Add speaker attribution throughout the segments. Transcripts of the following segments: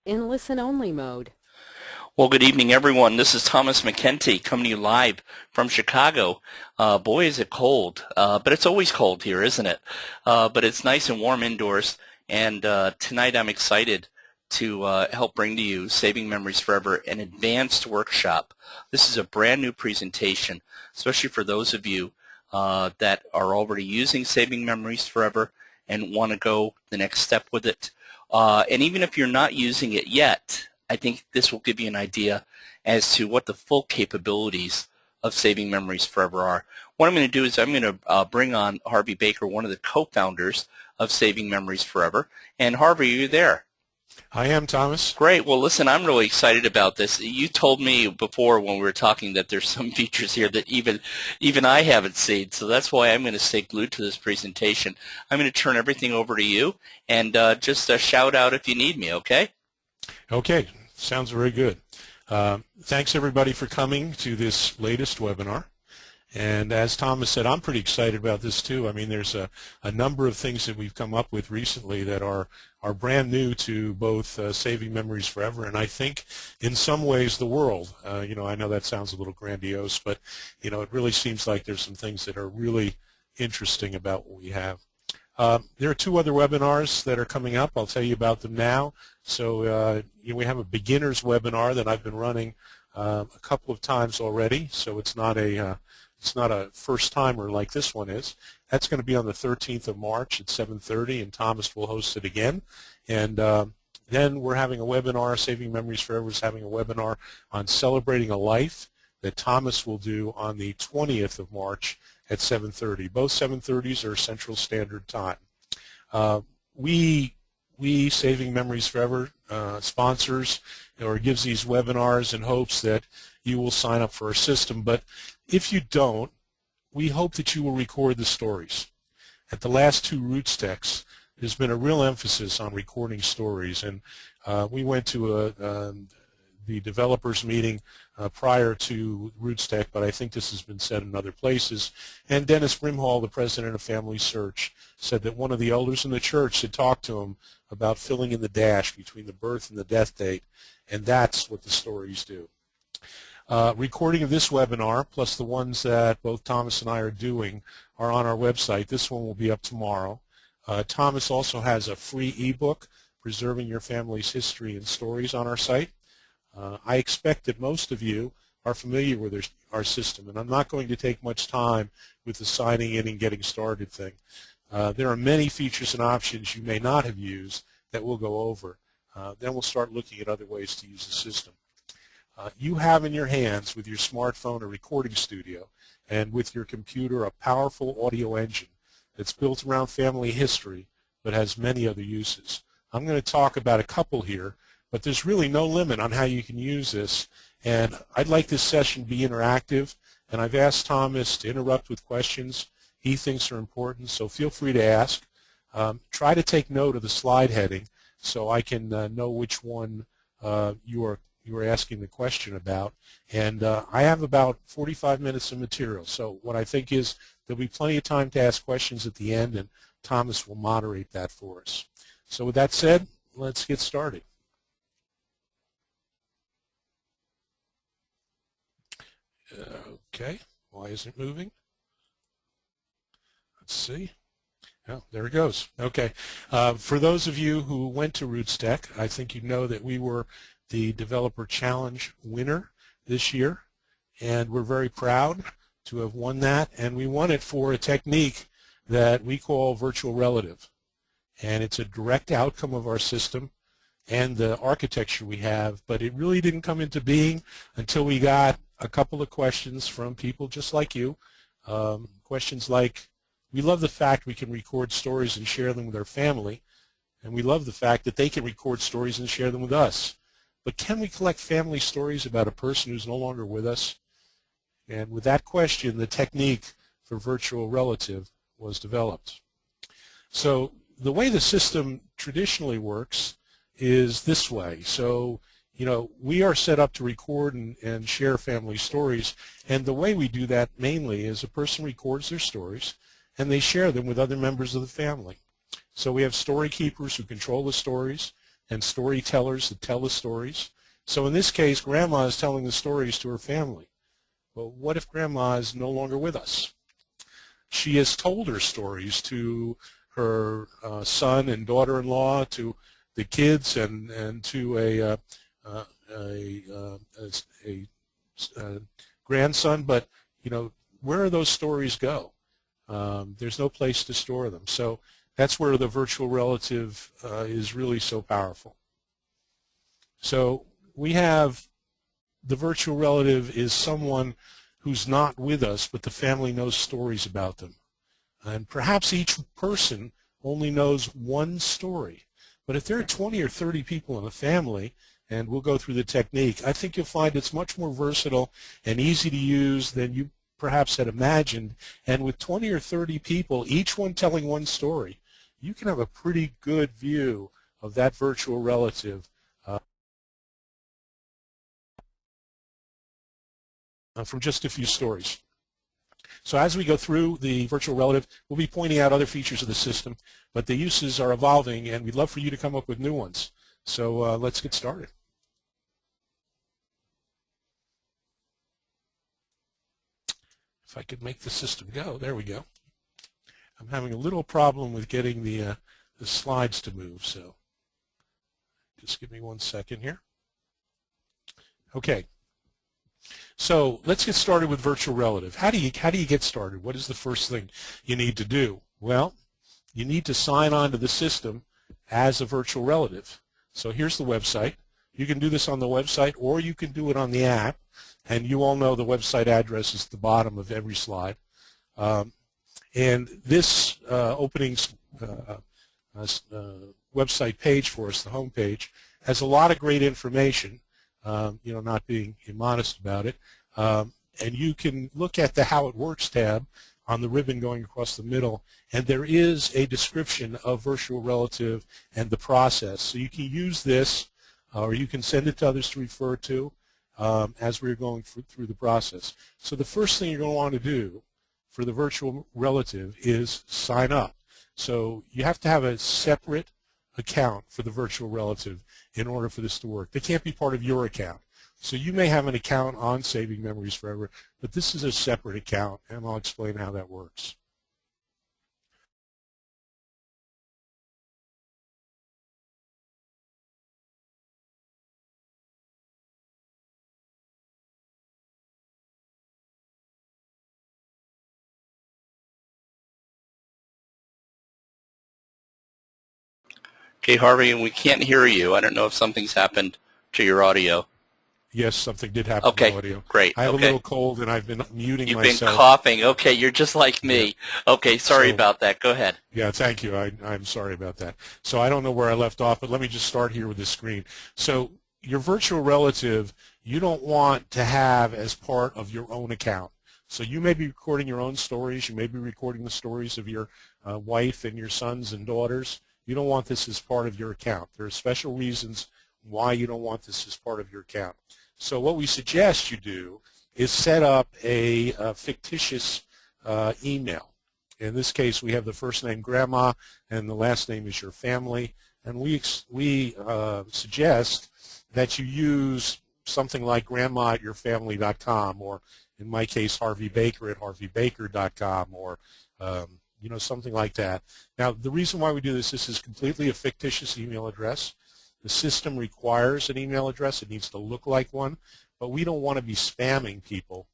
Speaker 1: in listen-only mode.
Speaker 2: Well, good evening, everyone. This is Thomas McKenty coming to you live from Chicago. Boy, is it cold, but it's always cold here, isn't it? But it's nice and warm indoors, and tonight I'm excited to help bring to you Saving Memories Forever, an advanced workshop. This is a brand new presentation, especially for those of you that are already using Saving Memories Forever and want to go the next step with it. And even if you're not using it yet, I think this will give you an idea as to what the full capabilities of Saving Memories Forever are. What I'm going to do is I'm going to bring on Harvey Baker, one of the co-founders of Saving Memories Forever. And Harvey, are you there?
Speaker 3: I am, Thomas.
Speaker 2: Great. Well, listen, I'm really excited about this. You told me before when we were talking that there's some features here that even I haven't seen, so that's why I'm going to stay glued to this presentation. I'm going to turn everything over to you, and just shout out if you need me, okay?
Speaker 3: Okay, sounds very good. Thanks everybody for coming to this latest webinar. And as Thomas said, I'm pretty excited about this too. I mean, there's a number of things that we've come up with recently that are brand new to both Saving Memories Forever and I think in some ways the world. I know that sounds a little grandiose, but it really seems like there's some things that are really interesting about what we have. There are two other webinars that are coming up. I'll tell you about them now. So we have a beginners webinar that I've been running a couple of times already. So it's not a first timer like this one is. That's going to be on the 13th of March at 7:30, and Thomas will host it again. And then we're having a webinar. Saving Memories Forever is having a webinar on celebrating a life that Thomas will do on the 20th of March at 7:30. Both 7:30s are Central Standard Time. We Saving Memories Forever sponsors or gives these webinars in hopes that you will sign up for our system. But if you don't, we hope that you will record the stories. At the last two Roots Techs, there's been a real emphasis on recording stories, and we went to the developers meeting prior to Roots Tech, but I think this has been said in other places. And Dennis Brimhall, the president of Family Search, said that one of the elders in the church had talked to him about filling in the dash between the birth and the death date, and that's what the stories do. Recording of this webinar, plus the ones that both Thomas and I are doing, are on our website. This one will be up tomorrow. Thomas also has a free ebook, Preserving Your Family's History and Stories, on our site. I expect that most of you are familiar with our system, and I'm not going to take much time with the signing in and getting started thing. There are many features and options you may not have used that we'll go over. Then we'll start looking at other ways to use the system. You have in your hands with your smartphone a recording studio, and with your computer a powerful audio engine that's built around family history but has many other uses. I'm going to talk about a couple here, but there's really no limit on how you can use this, and I'd like this session to be interactive, and I've asked Thomas to interrupt with questions he thinks are important, so feel free to ask. Try to take note of the slide heading so I can know which one you are asking the question about. And I have about 45 minutes of material, so what I think is there'll be plenty of time to ask questions at the end, and Thomas will moderate that for us. So with that said, let's get started. Okay, why isn't it moving? Let's see. Oh, there it goes. Okay. For those of you who went to Roots Tech, I think you know that we were the Developer Challenge winner this year, and we're very proud to have won that, and we won it for a technique that we call virtual relative, and it's a direct outcome of our system and the architecture we have, but it really didn't come into being until we got a couple of questions from people just like you. Questions like, we love the fact we can record stories and share them with our family, and we love the fact that they can record stories and share them with us. But can we collect family stories about a person who's no longer with us? And with that question, the technique for virtual relative was developed. So the way the system traditionally works is this way. So, we are set up to record and share family stories, and the way we do that mainly is a person records their stories and they share them with other members of the family. So we have story keepers who control the stories. and storytellers that tell the stories. So in this case, Grandma is telling the stories to her family. Well, what if Grandma is no longer with us? She has told her stories to her son and daughter-in-law, to the kids, and to a grandson. But where do those stories go? There's no place to store them. So that's where the virtual relative is really so powerful. So we have the virtual relative is someone who's not with us, but the family knows stories about them. And perhaps each person only knows one story. But if there are 20 or 30 people in a family, and we'll go through the technique, I think you'll find it's much more versatile and easy to use than you perhaps had imagined. And with 20 or 30 people, each one telling one story, you can have a pretty good view of that virtual relative from just a few stories. So as we go through the virtual relative, we'll be pointing out other features of the system, but the uses are evolving, and we'd love for you to come up with new ones. So let's get started. If I could make the system go, there we go. I'm having a little problem with getting the slides to move, so just give me 1 second here. Okay. So let's get started with virtual relative. How do you get started? What is the first thing you need to do? Well, you need to sign on to the system as a virtual relative. So here's the website. You can do this on the website, or you can do it on the app. And you all know the website address is at the bottom of every slide. And this opening website page for us, the home page, has a lot of great information. Not being immodest about it. And you can look at the How It Works tab on the ribbon going across the middle, and there is a description of virtual relative and the process. So you can use this, or you can send it to others to refer to as we're going through the process. So the first thing you're going to want to do for the virtual relative is sign up. So you have to have a separate account for the virtual relative in order for this to work. They can't be part of your account. So you may have an account on Saving Memories Forever, but this is a separate account, and I'll explain how that works.
Speaker 2: Okay, Harvey, we can't hear you. I don't know if something's happened to your audio.
Speaker 3: Yes, something did happen to the audio.
Speaker 2: Great.
Speaker 3: I have a little cold, and I've been muting myself.
Speaker 2: You've been coughing. Okay, you're just like me. Yeah. Okay, sorry about that. Go ahead.
Speaker 3: Yeah, thank you. I'm sorry about that. So I don't know where I left off, but let me just start here with the screen. So your virtual relative, you don't want to have as part of your own account. So you may be recording your own stories. You may be recording the stories of your wife and your sons and daughters. You don't want this as part of your account. There are special reasons why you don't want this as part of your account. So what we suggest you do is set up a fictitious email. In this case, we have the first name Grandma, and the last name is your family. And we suggest that you use something like grandma@yourfamily.com, or in my case, Harvey Baker at harveybaker.com, or something like that. Now, the reason why we do this is completely a fictitious email address. The system requires an email address. It needs to look like one, but we don't want to be spamming people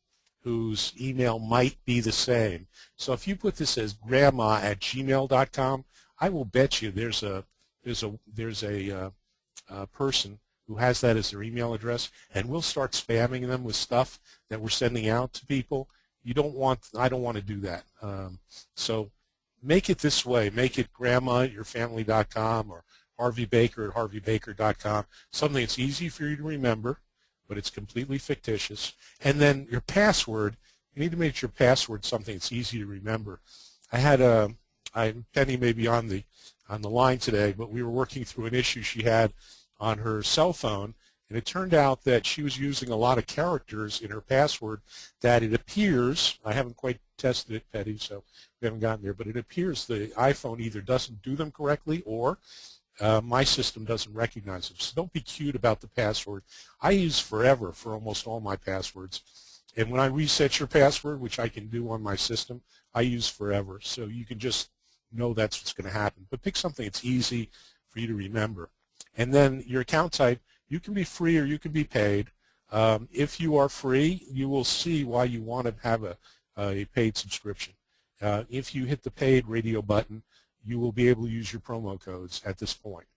Speaker 3: whose email might be the same. So if you put this as grandma@gmail.com, I will bet you there's a person who has that as their email address, and we'll start spamming them with stuff that we're sending out to people. I don't want to do that. So make it this way. Make it grandma@yourfamily.com or Harvey Baker at harveybaker.com, something that's easy for you to remember, but it's completely fictitious. And then your password, you need to make your password something that's easy to remember. Penny may be on the line today, but we were working through an issue she had on her cell phone, and it turned out that she was using a lot of characters in her password that it appears, I haven't quite tested it, Petty, so we haven't gotten there, but it appears the iPhone either doesn't do them correctly, or my system doesn't recognize them. So don't be cute about the password. I use forever for almost all my passwords. And when I reset your password, which I can do on my system, I use forever. So you can just know that's what's going to happen. But pick something that's easy for you to remember. And then your account type, you can be free or you can be paid. If you are free, you will see why you want to have a paid subscription. If you hit the paid radio button, you will be able to use your promo codes at this point.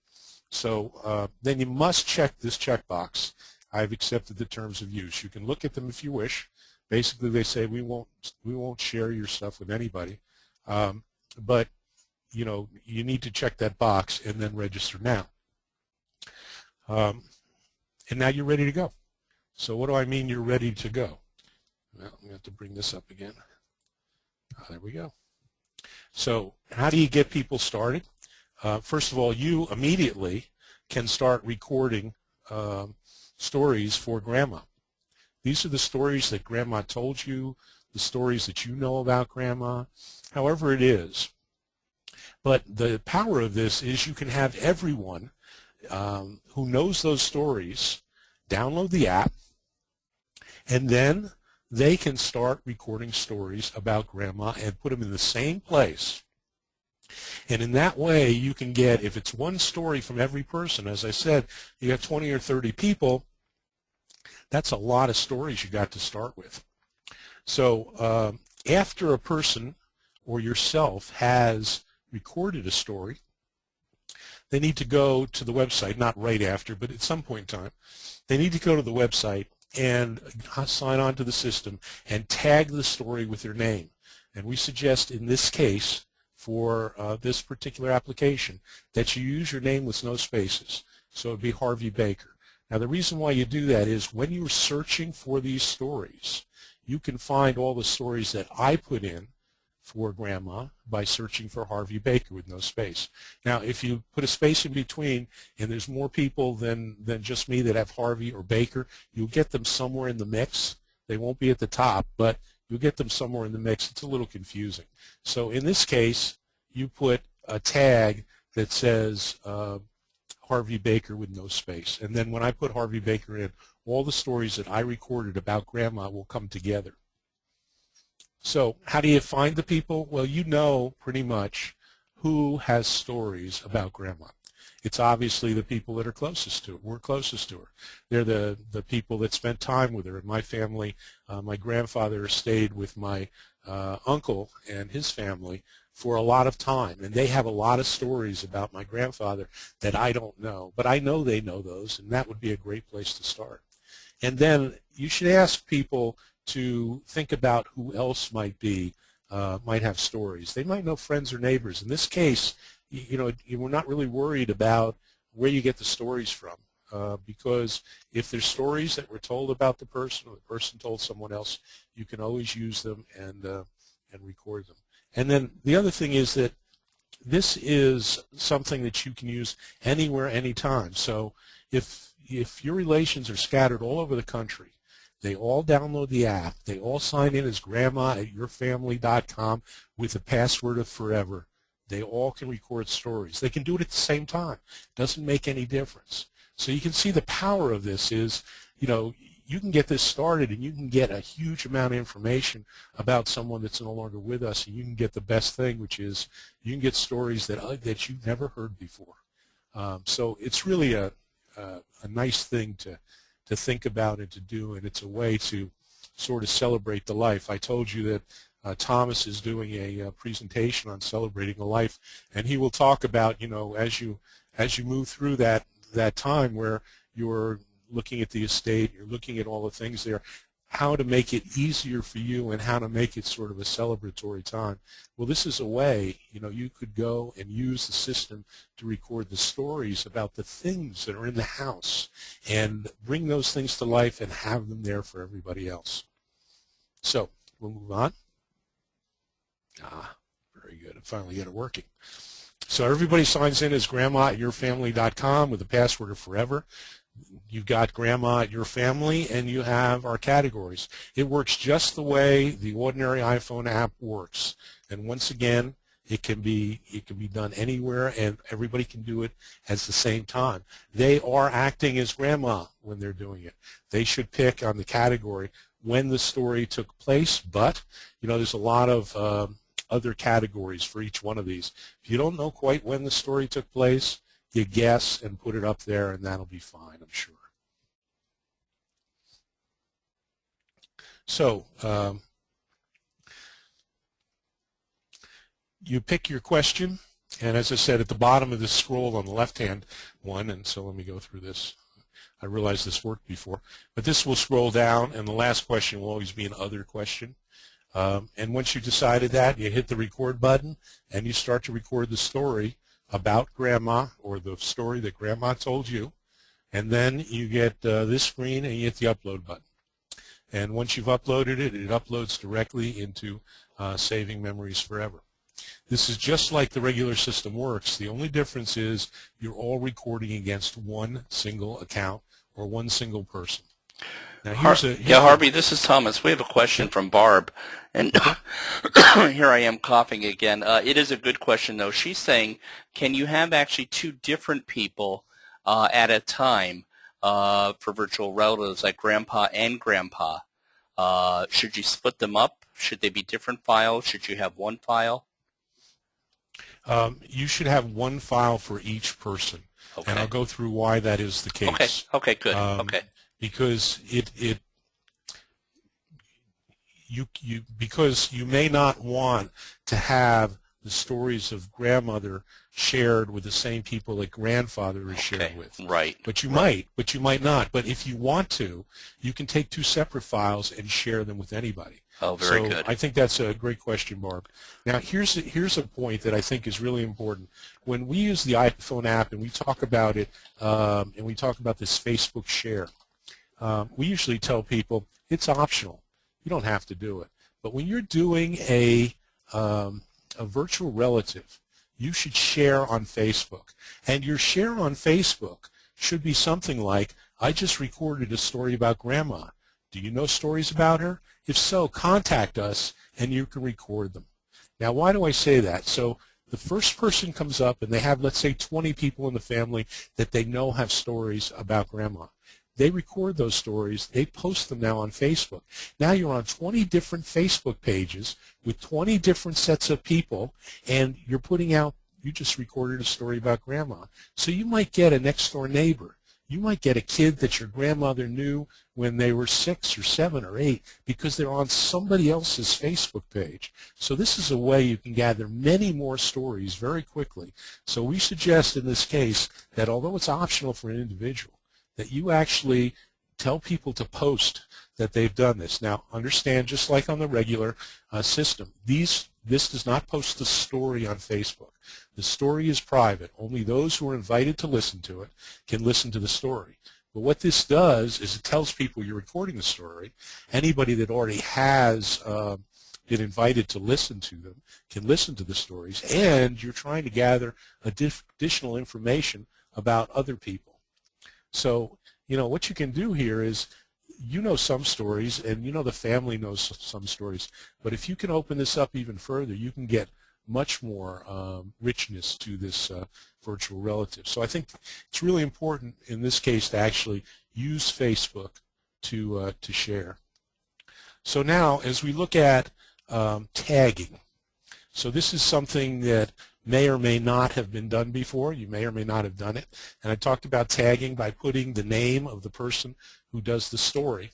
Speaker 3: So then you must check this checkbox. I've accepted the terms of use. You can look at them if you wish. Basically, they say we won't share your stuff with anybody, but you know you need to check that box and then register now. And now you're ready to go. So what do I mean you're ready to go? Well, I'm going to have to bring this up again. There we go. So how do you get people started? First of all, you immediately can start recording stories for Grandma. These are the stories that Grandma told you, the stories that you know about Grandma, however it is. But the power of this is you can have everyone who knows those stories download the app, and then they can start recording stories about Grandma and put them in the same place. And in that way, you can get, if it's one story from every person, as I said, you have 20 or 30 people, that's a lot of stories you got to start with. So after a person or yourself has recorded a story, they need to go to the website, not right after, but at some point in time, they need to go to the website and sign on to the system and tag the story with their name. And we suggest in this case, for this particular application, that you use your name with no spaces. So it would be Harvey Baker. Now the reason why you do that is when you're searching for these stories, you can find all the stories that I put in for Grandma by searching for Harvey Baker with no space. Now if you put a space in between and there's more people than just me that have Harvey or Baker, you'll get them somewhere in the mix. They won't be at the top, but you'll get them somewhere in the mix. It's a little confusing. So in this case, you put a tag that says Harvey Baker with no space. And then when I put Harvey Baker in, all the stories that I recorded about Grandma will come together. So how do you find the people? Well, you know pretty much who has stories about Grandma. It's obviously the people that are closest to her. We're closest to her. They're the people that spent time with her. In my family, my grandfather stayed with my uncle and his family for a lot of time, and they have a lot of stories about my grandfather that I don't know, but I know they know those, and that would be a great place to start. And then you should ask people to think about who else might have stories. They might know friends or neighbors. In this case, you know, we're not really worried about where you get the stories from, because if there's stories that were told about the person or the person told someone else, you can always use them and record them. And then the other thing is that this is something that you can use anywhere, anytime. So if your relations are scattered all over the country, they all download the app, they all sign in as grandma@yourfamily.com with a password of forever. They all can record stories. They can do it at the same time. Doesn't make any difference. So you can see the power of this is, you know, you can get this started and you can get a huge amount of information about someone that's no longer with us, and you can get the best thing, which is you can get stories that you've never heard before. So it's really a nice thing to think about and to do, and it's a way to sort of celebrate the life. I told you that Thomas is doing a presentation on celebrating a life, and he will talk about, you know, as you move through that time where you're looking at the estate, you're looking at all the things there, how to make it easier for you and how to make it sort of a celebratory time. Well, this is a way, you know, you could go and use the system to record the stories about the things that are in the house and bring those things to life and have them there for everybody else. So we'll move on. Very good. I finally got it working. So everybody signs in as grandma@yourfamily.com with a password of forever. You've got Grandma at Your Family, and you have our categories. It works just the way the ordinary iPhone app works. And once again, It can be done anywhere, and everybody can do it at the same time. They are acting as grandma when they're doing it. They should pick on the category when the story took place, but there's a lot of other categories for each one of these. If you don't know quite when the story took place, you guess and put it up there, and that'll be fine, I'm sure. So you pick your question, and as I said, at the bottom of the scroll on the left-hand one, and so let me go through this. I realized this worked before, but this will scroll down, and the last question will always be an other question. And once you decided that, you hit the record button, and you start to record the story about Grandma, or the story that Grandma told you, and then you get this screen, and you hit the upload button. And once you've uploaded it, it uploads directly into saving memories forever. This is just like the regular system works. The only difference is you're all recording against one single account or one single person. Now
Speaker 2: Harvey, this is Thomas. We have a question from Barb, and here I am coughing again. It is a good question, though. She's saying, can you have actually two different people at a time for virtual relatives, like Grandpa and Grandpa? Should you split them up? Should they be different files? Should you have one file?
Speaker 3: You should have one file for each person, and I'll go through why that is the case.
Speaker 2: Okay, good. Okay.
Speaker 3: Because because you may not want to have the stories of grandmother shared with the same people that grandfather is shared with.
Speaker 2: Right.
Speaker 3: But you might not. But if you want to, you can take two separate files and share them with anybody.
Speaker 2: Oh, very good.
Speaker 3: I think that's a great question, Barb. Now, here's a point that I think is really important. When we use the iPhone app and we talk about it, and we talk about this Facebook share, we usually tell people it's optional. You don't have to do it. But when you're doing a virtual relative, you should share on Facebook. And your share on Facebook should be something like, I just recorded a story about Grandma. Do you know stories about her? If so, contact us and you can record them. Now, why do I say that? So the first person comes up and they have, let's say, 20 people in the family that they know have stories about Grandma. They record those stories. They post them now on Facebook. Now you're on 20 different Facebook pages with 20 different sets of people, and you're putting out, you just recorded a story about Grandma. So you might get a next-door neighbor. You might get a kid that your grandmother knew when they were 6 or 7 or 8 because they're on somebody else's Facebook page. So this is a way you can gather many more stories very quickly. So we suggest in this case that although it's optional for an individual, that you actually tell people to post that they've done this. Now, understand, just like on the regular system, this does not post the story on Facebook. The story is private. Only those who are invited to listen to it can listen to the story. But what this does is it tells people you're recording the story. Anybody that already has been invited to listen to them can listen to the stories, and you're trying to gather additional information about other people. So, what you can do here is, some stories, and the family knows some stories, but if you can open this up even further, you can get much more richness to this virtual relative. So I think it's really important in this case to actually use Facebook to share. So now, as we look at tagging, so this is something that may or may not have been done before. You may or may not have done it. And I talked about tagging by putting the name of the person who does the story.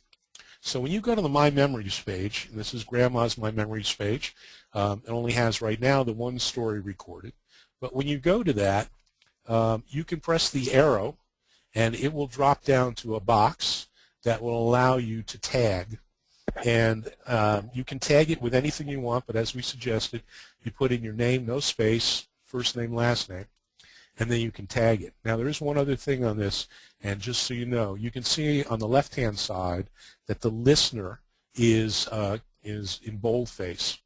Speaker 3: So when you go to the My Memories page, and this is Grandma's My Memories page, it only has right now the one story recorded. But when you go to that, you can press the arrow, and it will drop down to a box that will allow you to tag. And you can tag it with anything you want, but as we suggested, you put in your name, no space, first name, last name, and then you can tag it. Now, there is one other thing on this, and just so you know, you can see on the left-hand side that the listener is in boldface.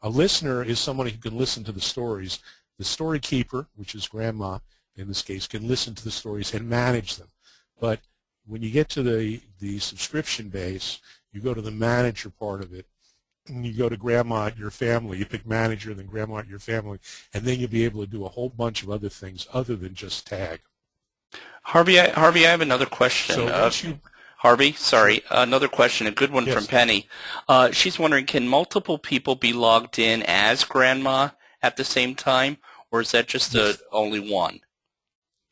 Speaker 3: A listener is someone who can listen to the stories. The story keeper, which is Grandma in this case, can listen to the stories and manage them. But when you get to the subscription base, you go to the manager part of it, and you go to grandma at your family, you pick manager, then grandma at your family, and then you'll be able to do a whole bunch of other things other than just tag.
Speaker 2: Harvey, I have another question.
Speaker 3: So once you,
Speaker 2: Harvey,
Speaker 3: sure,
Speaker 2: sorry, another question, a good one from
Speaker 3: yes,
Speaker 2: Penny. She's wondering, can multiple people be logged in as grandma at the same time, or is that just
Speaker 3: yes,
Speaker 2: only one?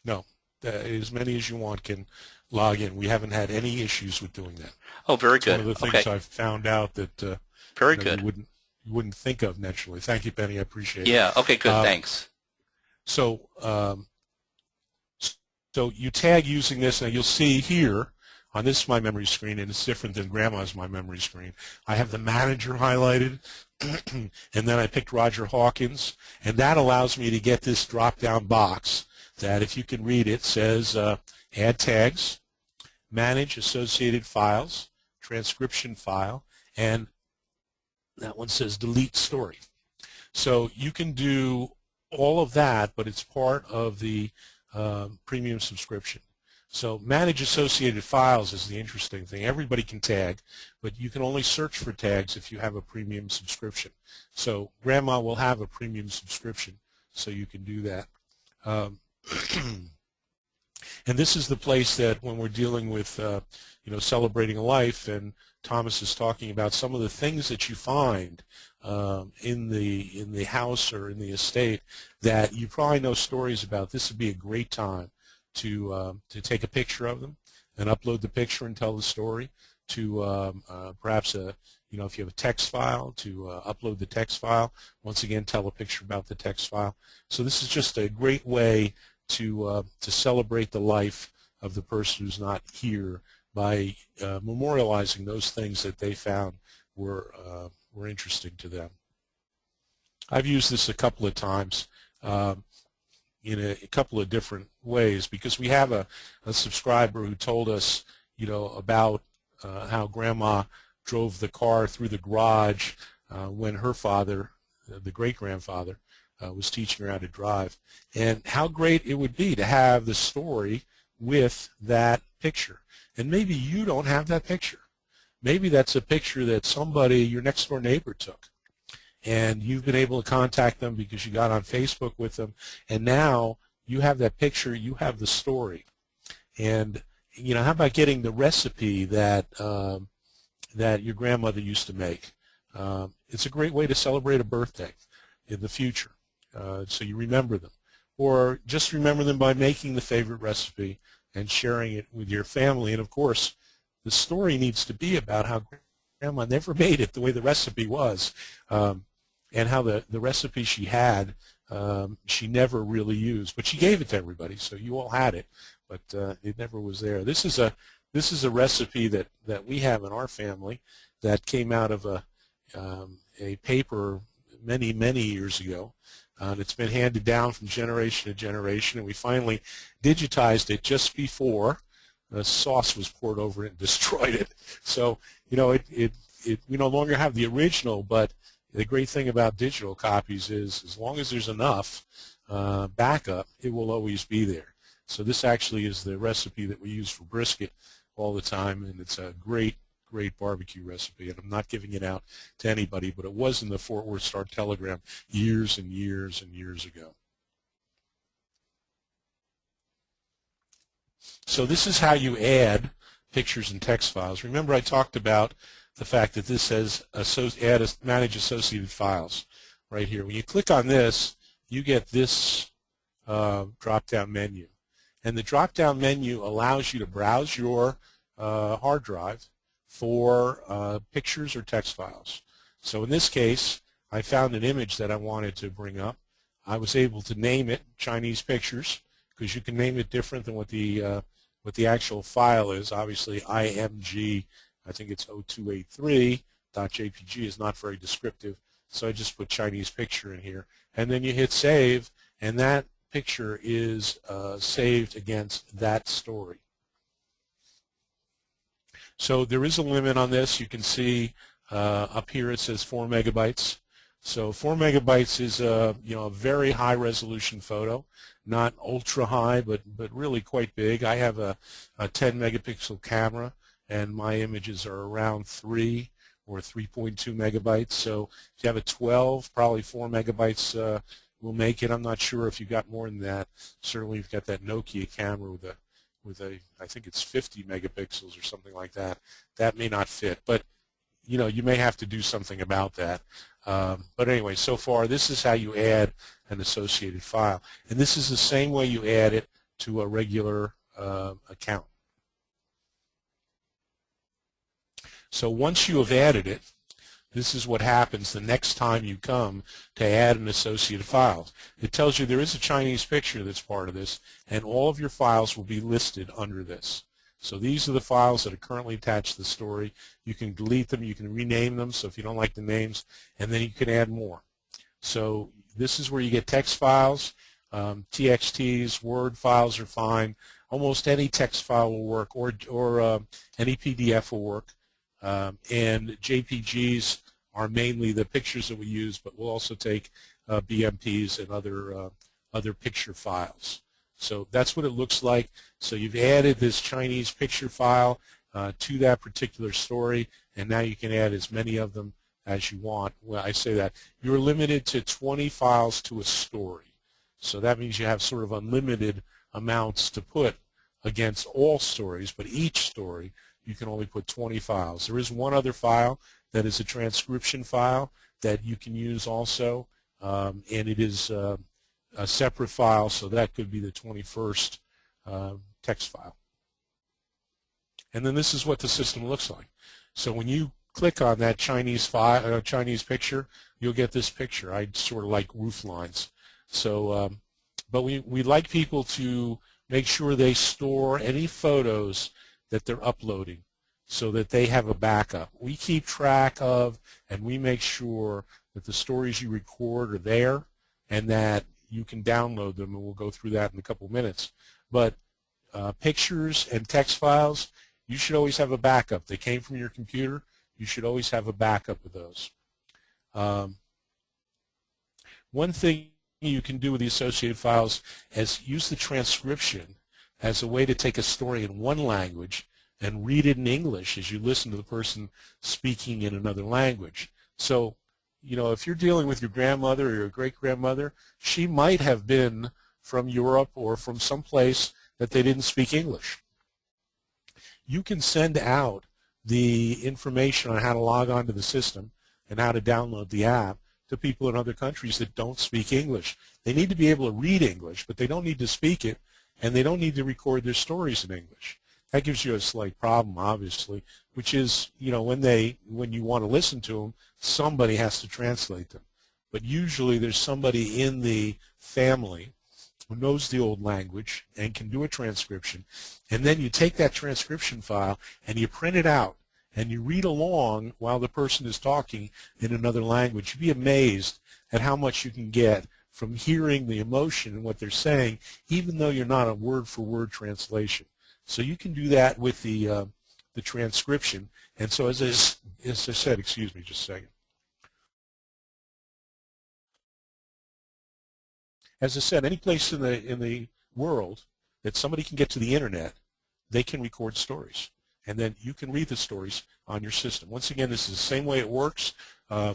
Speaker 3: no, as many as you want can log in. We haven't had any issues with doing that.
Speaker 2: Oh, very
Speaker 3: Some
Speaker 2: good.
Speaker 3: of the things
Speaker 2: Okay,
Speaker 3: I've found out that
Speaker 2: very
Speaker 3: you
Speaker 2: good.
Speaker 3: wouldn't think of naturally. Thank you, Penny. I appreciate it.
Speaker 2: Yeah, okay, good,
Speaker 3: Um,
Speaker 2: thanks.
Speaker 3: so so you tag using this. Now you'll see here on this my memory screen, and it's different than Grandma's my memory screen. I have the manager highlighted, and then I picked Roger Hawkins, and that allows me to get this drop-down box that, if you can read it, says add tags, manage associated files, transcription file, and that one says delete story. So you can do all of that, but it's part of the premium subscription. So manage associated files is the interesting thing. Everybody can tag, but you can only search for tags if you have a premium subscription. So grandma will have a premium subscription, so you can do that. Um, and this is the place that when we're dealing with celebrating a life, and Thomas is talking about some of the things that you find in the house or in the estate that you probably know stories about. This would be a great time to take a picture of them and upload the picture and tell the story. To perhaps if you have a text file, to upload the text file. Once again, tell a picture about the text file. So this is just a great way to celebrate the life of the person who's not here by memorializing those things that they found were interesting to them. I've used this a couple of times in a couple of different ways, because we have a subscriber who told us, about how grandma drove the car through the garage when her father, the great-grandfather, was teaching her how to drive, and how great it would be to have the story with that picture. And maybe you don't have that picture. Maybe that's a picture that somebody, your next door neighbor, took, and you've been able to contact them because you got on Facebook with them, and now you have that picture, you have the story. And how about getting the recipe that that your grandmother used to make? It's a great way to celebrate a birthday in the future, so you remember them. Or just remember them by making the favorite recipe and sharing it with your family. And of course, the story needs to be about how grandma never made it the way the recipe was, and how the recipe she had, she never really used. But she gave it to everybody, so you all had it, but it never was there. This is a recipe that we have in our family that came out of a paper many years ago. It's been handed down from generation to generation, and we finally digitized it just before the sauce was poured over it and destroyed it. So we no longer have the original, but the great thing about digital copies is as long as there's enough backup, it will always be there. So this actually is the recipe that we use for brisket all the time, and it's a great barbecue recipe, and I'm not giving it out to anybody, but it was in the Fort Worth Star-Telegram years and years and years ago. So this is how you add pictures and text files. Remember, I talked about the fact that this says manage associated files right here. When you click on this, you get this drop-down menu, and the drop-down menu allows you to browse your hard drive for pictures or text files. So in this case, I found an image that I wanted to bring up. I was able to name it Chinese Pictures, because you can name it different than what the actual file is. Obviously, IMG, I think it's 0283.jpg is not very descriptive, so I just put Chinese Picture in here. And then you hit save, and that picture is saved against that story. So there is a limit on this. You can see up here it says 4 megabytes. So 4 megabytes is a very high resolution photo, not ultra high, but really quite big. I have a 10 megapixel camera, and my images are around 3 or 3.2 megabytes. So if you have a 12, probably 4 megabytes will make it. I'm not sure if you got more than that. Certainly you've got that Nokia camera with a I think it's 50 megapixels or something like that. That may not fit, but you know, you may have to do something about that. But anyway, so far this is how you add an associated file, and this is the same way you add it to a regular account. So once you have added it, this is what happens the next time you come to add an associated file. It tells you there is a Chinese picture that's part of this, and all of your files will be listed under this. So these are the files that are currently attached to the story. You can delete them, you can rename them, so if you don't like the names, and then you can add more. So this is where you get text files, TXTs, Word files are fine. Almost any text file will work, or any PDF will work. And JPGs are mainly the pictures that we use, but we'll also take BMPs and other picture files. So that's what it looks like. So you've added this Chinese picture file to that particular story, and now you can add as many of them as you want. Well, I say that you're limited to 20 files to a story. So that means you have sort of unlimited amounts to put against all stories, but each story you can only put 20 files. There is one other file that is a transcription file that you can use also, and it is a separate file, so that could be the 21st text file. And then this is what the system looks like. So when you click on that Chinese file, Chinese picture, you'll get this picture. I sort of like roof lines. So, but we like people to make sure they store any photos that they're uploading so that they have a backup. We keep track of and we make sure that the stories you record are there and that you can download them, and we'll go through that in a couple minutes. But pictures and text files, you should always have a backup. They came from your computer. You should always have a backup of those. One thing you can do with the associated files is use the transcription as a way to take a story in one language and read it in English as you listen to the person speaking in another language. So, you know, if you're dealing with your grandmother or your great-grandmother, she might have been from Europe or from some place that they didn't speak English. You can send out the information on how to log on to the system and how to download the app to people in other countries that don't speak English. They need to be able to read English, but they don't need to speak it, and they don't need to record their stories in English. That gives you a slight problem, obviously, which is, you know, when you want to listen to them, somebody has to translate them. But usually there's somebody in the family who knows the old language and can do a transcription, and then you take that transcription file and you print it out and you read along while the person is talking in another language. You'd be amazed at how much you can get from hearing the emotion and what they're saying, even though you're not a word-for-word translation. So you can do that with the transcription. And so as I said, excuse me just a second. As I said, any place in the world that somebody can get to the internet, they can record stories. And then you can read the stories on your system. Once again, this is the same way it works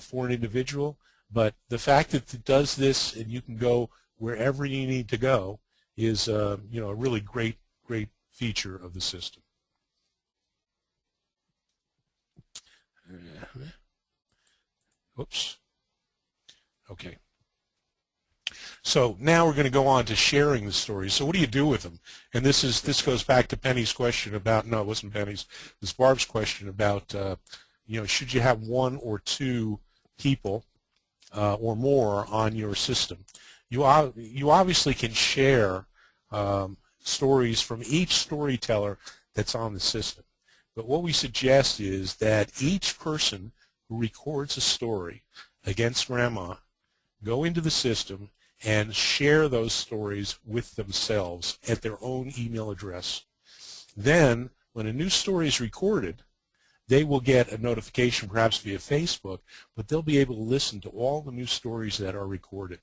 Speaker 3: for an individual, but the fact that it does this and you can go wherever you need to go is you know, a really great feature of the system. Oops. Okay. So now we're going to go on to sharing the stories. So what do you do with them? And this goes back to Penny's question about, no, it wasn't Penny's, it was Barb's question about, you know, should you have one or two people or more on your system? You obviously can share stories from each storyteller that's on the system. But what we suggest is that each person who records a story against Grandma go into the system and share those stories with themselves at their own email address. Then, when a new story is recorded, they will get a notification, perhaps via Facebook, but they'll be able to listen to all the new stories that are recorded.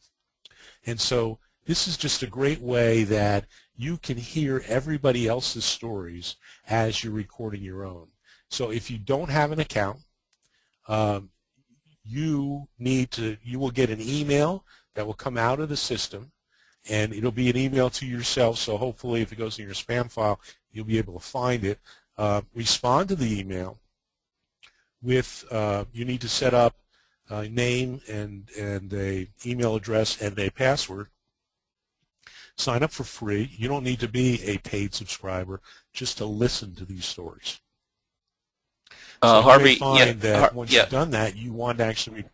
Speaker 3: And so this is just a great way that you can hear everybody else's stories as you're recording your own. So if you don't have an account, um, you will get an email that will come out of the system, and it'll be an email to yourself, so hopefully if it goes in your spam file, you'll be able to find it. Respond to the email with, you need to set up a name and a email address and a password. Sign up for free. You don't need to be a paid subscriber just to listen to these stories. So you may
Speaker 2: Harvey, yeah,
Speaker 3: find that once
Speaker 2: yeah,
Speaker 3: you've done that, you want to actually
Speaker 2: go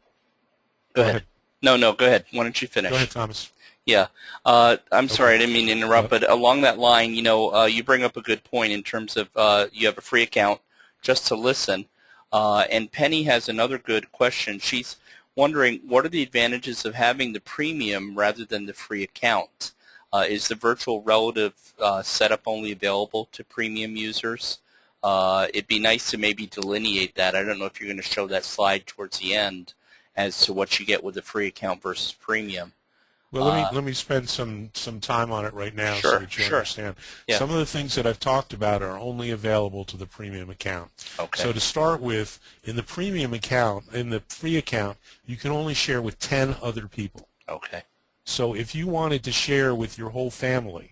Speaker 3: go
Speaker 2: ahead.
Speaker 3: ahead.
Speaker 2: No, go ahead. Why don't you
Speaker 3: Go ahead,
Speaker 2: finish?
Speaker 3: Thomas.
Speaker 2: Yeah. I'm
Speaker 3: Okay.
Speaker 2: sorry, I didn't mean to interrupt, but along that line, you bring up a good point in terms of you have a free account just to listen. And Penny has another good question. She's wondering, what are the advantages of having the premium rather than the free account? Is the virtual relative setup only available to premium users? It'd be nice to maybe delineate that. I don't know if you're going to show that slide towards the end as to what you get with a free account versus premium.
Speaker 3: Well, let me spend some time on it right now so
Speaker 2: Sure,
Speaker 3: that you
Speaker 2: sure.
Speaker 3: understand.
Speaker 2: Yeah.
Speaker 3: Some of the things that I've talked about are only available to the premium account.
Speaker 2: Okay.
Speaker 3: So to start with, in the premium account, in the free account, you can only share with 10 other people.
Speaker 2: Okay.
Speaker 3: So if you wanted to share with your whole family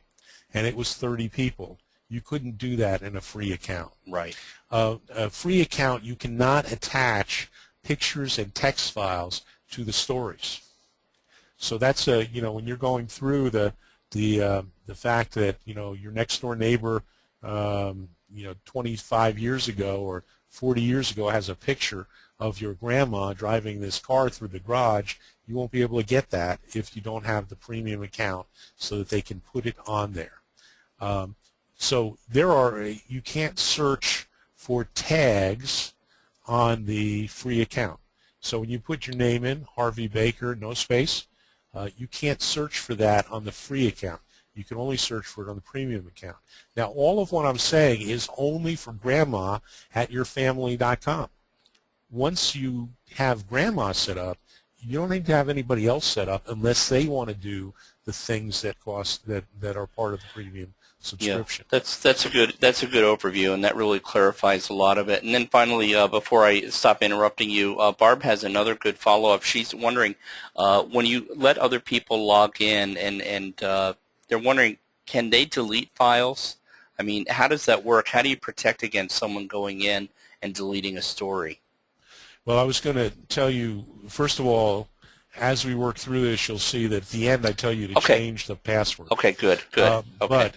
Speaker 3: and it was 30 people, you couldn't do that in a free account.
Speaker 2: Right.
Speaker 3: A free account, you cannot attach pictures and text files to the stories. So that's when you're going through the fact that your next door neighbor 25 years ago or 40 years ago has a picture of your grandma driving this car through the garage, you won't be able to get that if you don't have the premium account so that they can put it on there. So you can't search for tags on the free account. So when you put your name in, Harvey Baker, no space, you can't search for that on the free account. You can only search for it on the premium account. Now, all of what I'm saying is only for grandma at yourfamily.com. Once you have grandma set up, you don't need to have anybody else set up unless they want to do the things that are part of the premium subscription.
Speaker 2: Yeah, that's a good overview, and that really clarifies a lot of it. And then finally, before I stop interrupting you, Barb has another good follow-up. She's wondering when you let other people log in, and they're wondering, can they delete files? I mean, how does that work? How do you protect against someone going in and deleting a story?
Speaker 3: Well, I was going to tell you, first of all, as we work through this, you'll see that at the end I tell you to change the password.
Speaker 2: Okay, good. Okay.
Speaker 3: But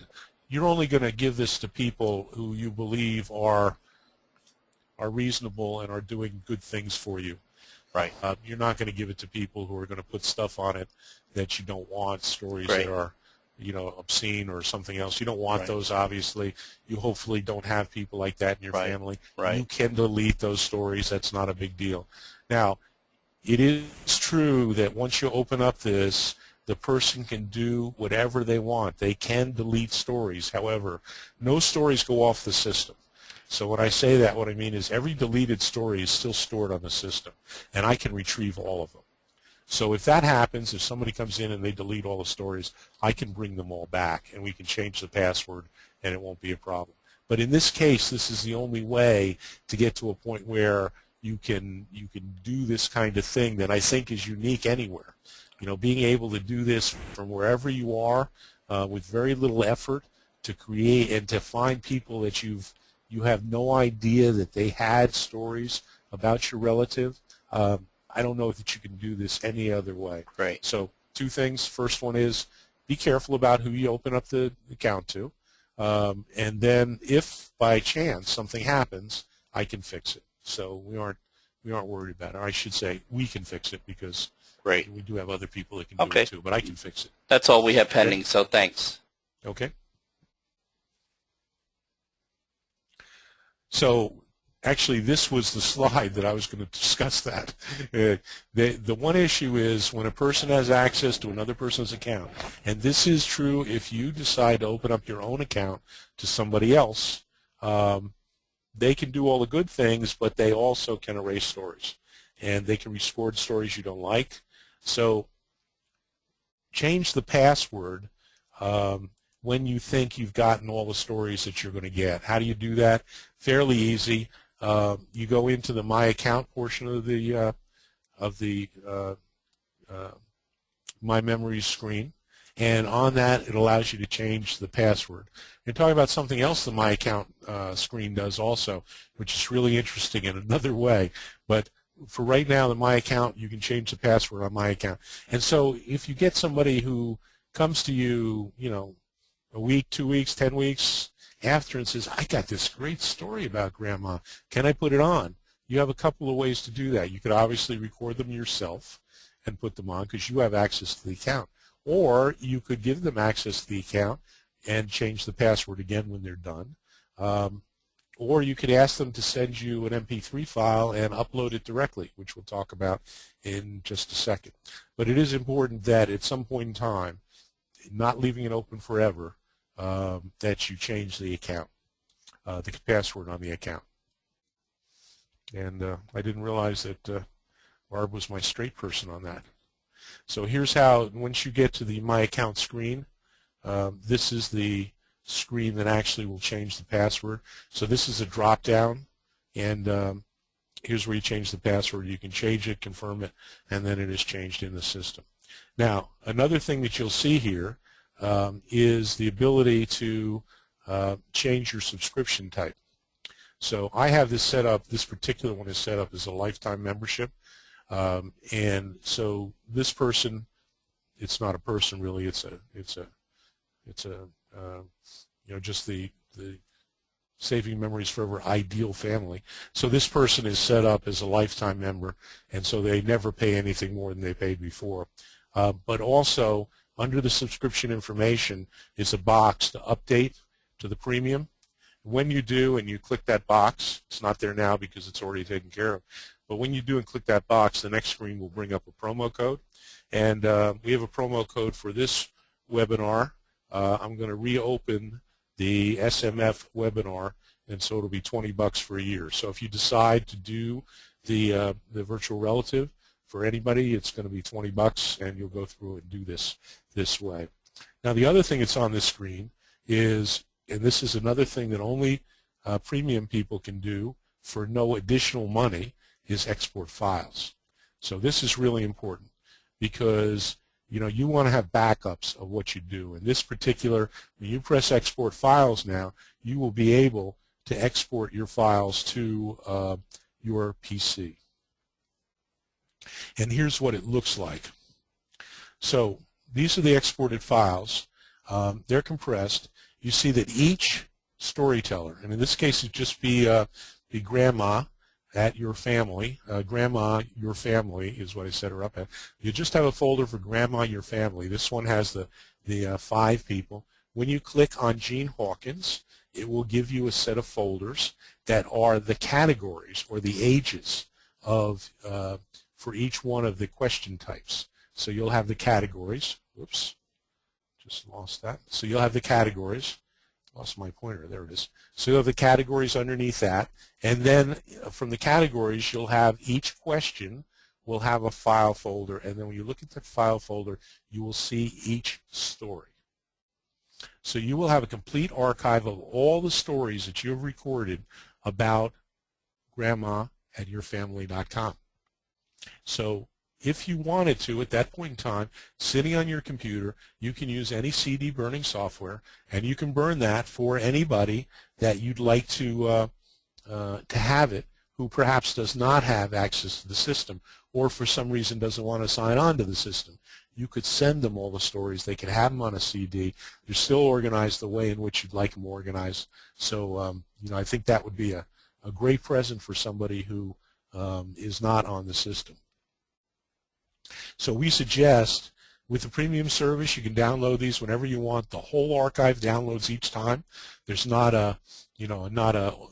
Speaker 3: you're only going to give this to people who you believe are reasonable and are doing good things for you.
Speaker 2: Right.
Speaker 3: You're not going to give it to people who are going to put stuff on it that you don't want, stories that are obscene or something else. You don't want those, obviously. You hopefully don't have people like that in your family.
Speaker 2: Right.
Speaker 3: You can delete those stories. That's not a big deal. Now, it is true that once you open up this, the person can do whatever they want. They can delete stories. However, no stories go off the system. So when I say that, what I mean is every deleted story is still stored on the system, and I can retrieve all of them. So if that happens, if somebody comes in and they delete all the stories, I can bring them all back, and we can change the password, and it won't be a problem. But in this case, this is the only way to get to a point where you can do this kind of thing that I think is unique anywhere. Being able to do this from wherever you are with very little effort to create and to find people that you have no idea that they had stories about your relative. I don't know that you can do this any other way.
Speaker 2: Right.
Speaker 3: So two things. First one is be careful about who you open up the account to. And then if by chance something happens, I can fix it. So we aren't worried about it. Or I should say we can fix it because we do have other people that can do it too, but I can fix it.
Speaker 2: That's all we have pending, so thanks.
Speaker 3: Okay. So actually, this was the slide that I was going to discuss that. The one issue is when a person has access to another person's account, and this is true if you decide to open up your own account to somebody else, they can do all the good things, but they also can erase stories, and they can record stories you don't like. So change the password when you think you've gotten all the stories that you're going to get. How do you do that? Fairly easy. you go into the My Account portion of the My Memories screen, and on that it allows you to change the password. And talking about something else the My Account screen does also, which is really interesting in another way, but for right now, the My Account, you can change the password on My Account. And so if you get somebody who comes to you, a week, 2 weeks, 10 weeks after and says, I got this great story about Grandma, can I put it on? You have a couple of ways to do that. You could obviously record them yourself and put them on because you have access to the account. Or you could give them access to the account and change the password again when they're done. Or you could ask them to send you an MP3 file and upload it directly, which we'll talk about in just a second. But it is important that at some point in time, not leaving it open forever, that you change the account, the password on the account. And I didn't realize that Barb was my straight person on that. So here's how, once you get to the My Account screen, this is the screen that actually will change the password. So this is a drop down, and here's where you change the password. You can change it, confirm it, and then it is changed in the system. Now, another thing that you'll see here is the ability to change your subscription type. So I have this set up, this particular one is set up as a lifetime membership, and so this person, it's not a person really, it's just the Saving Memories Forever ideal family. So this person is set up as a lifetime member, and so they never pay anything more than they paid before. But also, under the subscription information is a box to update to the premium. When you do and you click that box, it's not there now because it's already taken care of, but when you do and click that box, the next screen will bring up a promo code. And we have a promo code for this webinar. I'm going to reopen the SMF webinar, and so it'll be $20 for a year. So if you decide to do the virtual relative for anybody, it's going to be $20, and you'll go through and do this way. Now the other thing that's on this screen is, and this is another thing that only premium people can do for no additional money, is export files. So this is really important because you want to have backups of what you do. In this particular, when you press export files now, you will be able to export your files to your PC. And here's what it looks like. So these are the exported files. They're compressed. You see that each storyteller, and in this case it'd just be Grandma at your family. Grandma, your family is what I set her up at. You just have a folder for Grandma, your family. This one has the 5 people. When you click on Jean Hawkins, it will give you a set of folders that are the categories or the ages of for each one of the question types. So you'll have the categories. Whoops, just lost that. So you'll have the categories. Lost my pointer. There it is. So you'll have the categories underneath that, and then from the categories you'll have each question will have a file folder, and then when you look at that file folder you will see each story. So you will have a complete archive of all the stories that you have recorded about Grandma at yourfamily.com. So if you wanted to, at that point in time, sitting on your computer, you can use any CD burning software, and you can burn that for anybody that you'd like to have it, who perhaps does not have access to the system, or for some reason doesn't want to sign on to the system. You could send them all the stories. They could have them on a CD. They're still organized the way in which you'd like them organized. So, I think that would be a great present for somebody who is not on the system. So we suggest with the premium service you can download these whenever you want. The whole archive downloads each time. There's not a,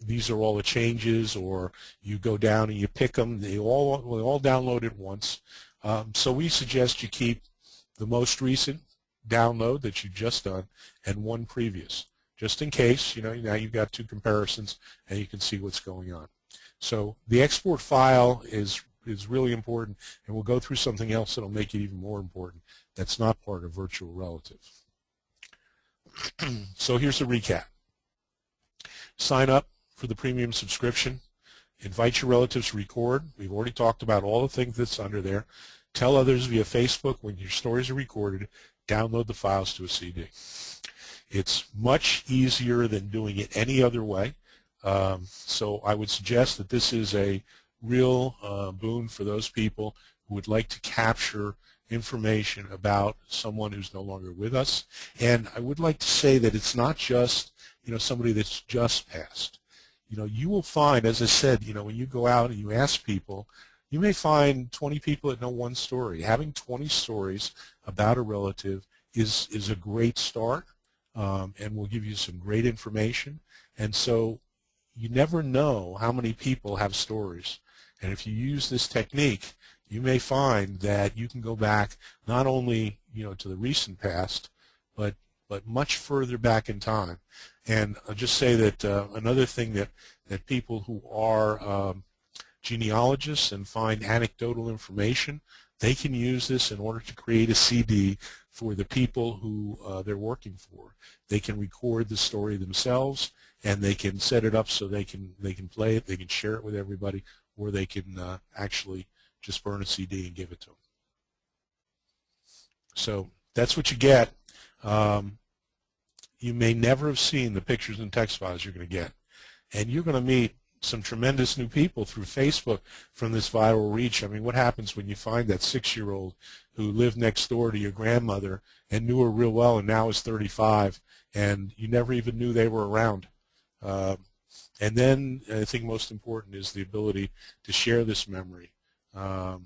Speaker 3: these are all the changes, or you go down and you pick them. They all download at once. So we suggest you keep the most recent download that you've just done and one previous, just in case, now you've got 2 comparisons and you can see what's going on. So the export file is really important, and we'll go through something else that'll make it even more important that's not part of virtual relative. So here's a recap. Sign up for the premium subscription. Invite your relatives to record. We've already talked about all the things that's under there. Tell others via Facebook when your stories are recorded, download the files to a CD. It's much easier than doing it any other way. So I would suggest that this is a real boon for those people who would like to capture information about someone who's no longer with us. And I would like to say that it's not just, somebody that's just passed. You will find, as I said, when you go out and you ask people, you may find 20 people that know one story. Having 20 stories about a relative is a great start, and will give you some great information. And so you never know how many people have stories. And if you use this technique, you may find that you can go back not only to the recent past, but much further back in time. And I'll just say that another thing that people who are genealogists and find anecdotal information, they can use this in order to create a CD for the people who they're working for. They can record the story themselves, and they can set it up so they can play it, they can share it with everybody, or they can actually just burn a CD and give it to them. So that's what you get. You may never have seen the pictures and text files you're going to get, and you're going to meet some tremendous new people through Facebook from this viral reach. I mean, what happens when you find that 6-year-old who lived next door to your grandmother and knew her real well and now is 35, and you never even knew they were around? And then I think most important is the ability to share this memory. That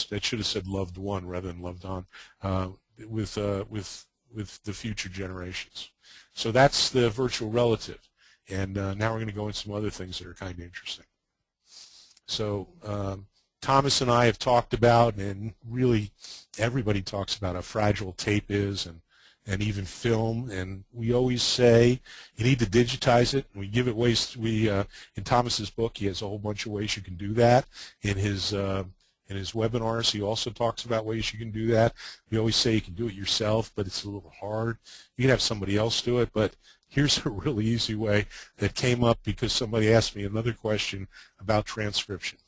Speaker 3: should have said loved one rather than loved on, with the future generations. So that's the virtual relative. And now we're going to go into some other things that are kind of interesting. So Thomas and I have talked about, and really everybody talks about how fragile tape is, and even film. And we always say you need to digitize it. And we give it ways. In Thomas's book, he has a whole bunch of ways you can do that. In his webinars, he also talks about ways you can do that. We always say you can do it yourself, but it's a little hard. You can have somebody else do it, but here's a really easy way that came up because somebody asked me another question about transcription.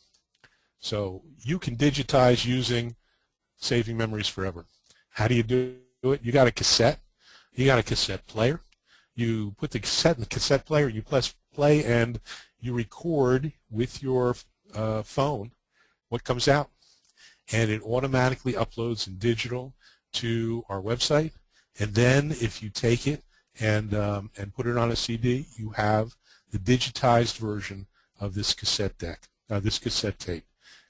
Speaker 3: So you can digitize using Saving Memories Forever. How do you do it? You got a cassette. You got a cassette player. You put the cassette in the cassette player, you press play, and you record with your phone what comes out. And it automatically uploads in digital to our website. And then if you take it and put it on a CD, you have the digitized version of this cassette deck, this cassette tape,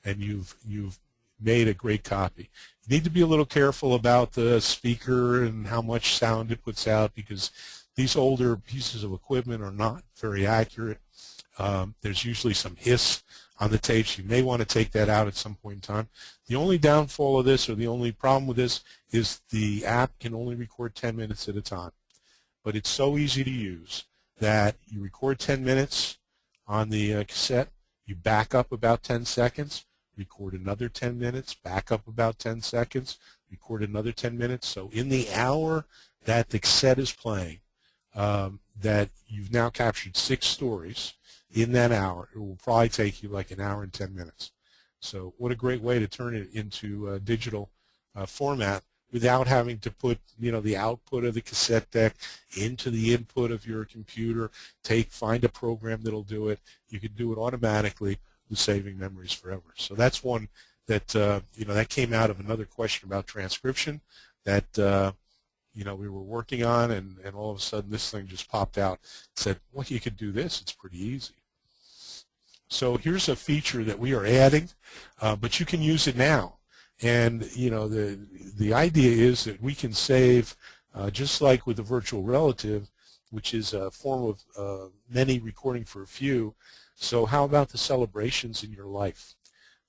Speaker 3: and you've made a great copy. You need to be a little careful about the speaker and how much sound it puts out, because these older pieces of equipment are not very accurate. There's usually some hiss on the tapes. You may want to take that out at some point in time. The only downfall of this, or the only problem with this, is the app can only record 10 minutes at a time. But it's so easy to use that you record 10 minutes on the cassette, you back up about 10 seconds, record another 10 minutes, back up about 10 seconds, record another 10 minutes. So in the hour that the cassette is playing, that you've now captured 6 stories in that hour. It will probably take you like an hour and 10 minutes. So what a great way to turn it into a digital format without having to put, the output of the cassette deck into the input of your computer. Find a program that'll do it. You can do it automatically with Saving Memories Forever. So that's one that, that came out of another question about transcription that, we were working on, and all of a sudden this thing just popped out. It said, well, you could do this. It's pretty easy. So here's a feature that we are adding, but you can use it now. And the idea is that we can save, just like with the virtual relative, which is a form of many recording for a few. So how about the celebrations in your life?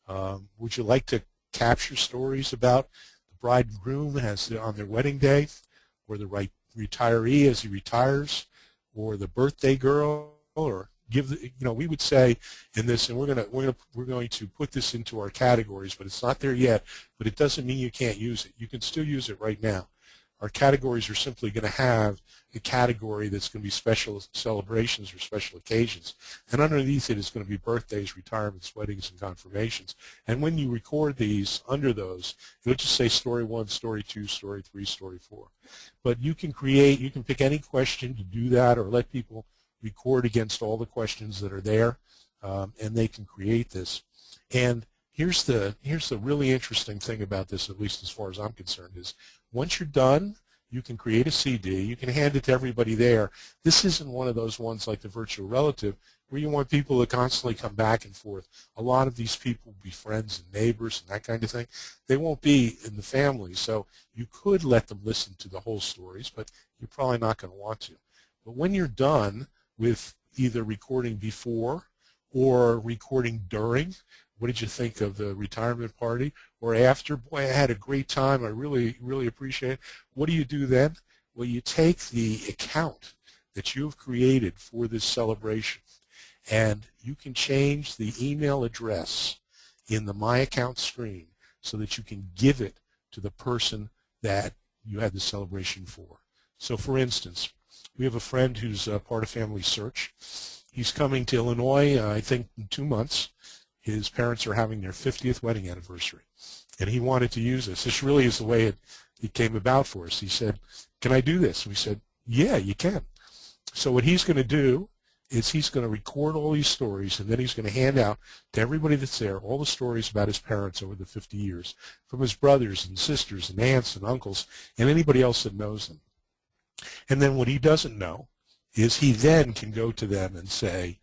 Speaker 3: Would you like to capture stories about the bride and groom on their wedding day, or the retiree as he retires, or the birthday girl, or we would say in this, and we're going to put this into our categories, but it's not there yet. But it doesn't mean you can't use it. You can still use it right now. Our categories are simply going to have a category that's going to be special celebrations or special occasions. And underneath it is going to be birthdays, retirements, weddings, and confirmations. And when you record these under those, it'll just say story 1, story 2, story 3, story 4. But you can pick any question to do that, or let people record against all the questions that are there, and they can create this. And here's the really interesting thing about this, at least as far as I'm concerned, is once you're done, you can create a CD. You can hand it to everybody there. This isn't one of those ones like the virtual relative where you want people to constantly come back and forth. A lot of these people will be friends and neighbors and that kind of thing. They won't be in the family, so you could let them listen to the whole stories, but you're probably not going to want to. But when you're done with either recording before or recording during, what did you think of the retirement party? Or after, boy, I had a great time, I really, really appreciate it. What do you do then? Well, you take the account that you've created for this celebration, and you can change the email address in the My Account screen so that you can give it to the person that you had the celebration for. So for instance, we have a friend who's part of Family Search. He's coming to Illinois, I think, in 2 months. His parents are having their 50th wedding anniversary, and he wanted to use this. This really is the way it came about for us. He said, can I do this? And we said, yeah, you can. So what he's going to do is he's going to record all these stories, and then he's going to hand out to everybody that's there all the stories about his parents over the 50 years, from his brothers and sisters and aunts and uncles and anybody else that knows them. And then what he doesn't know is he then can go to them and say,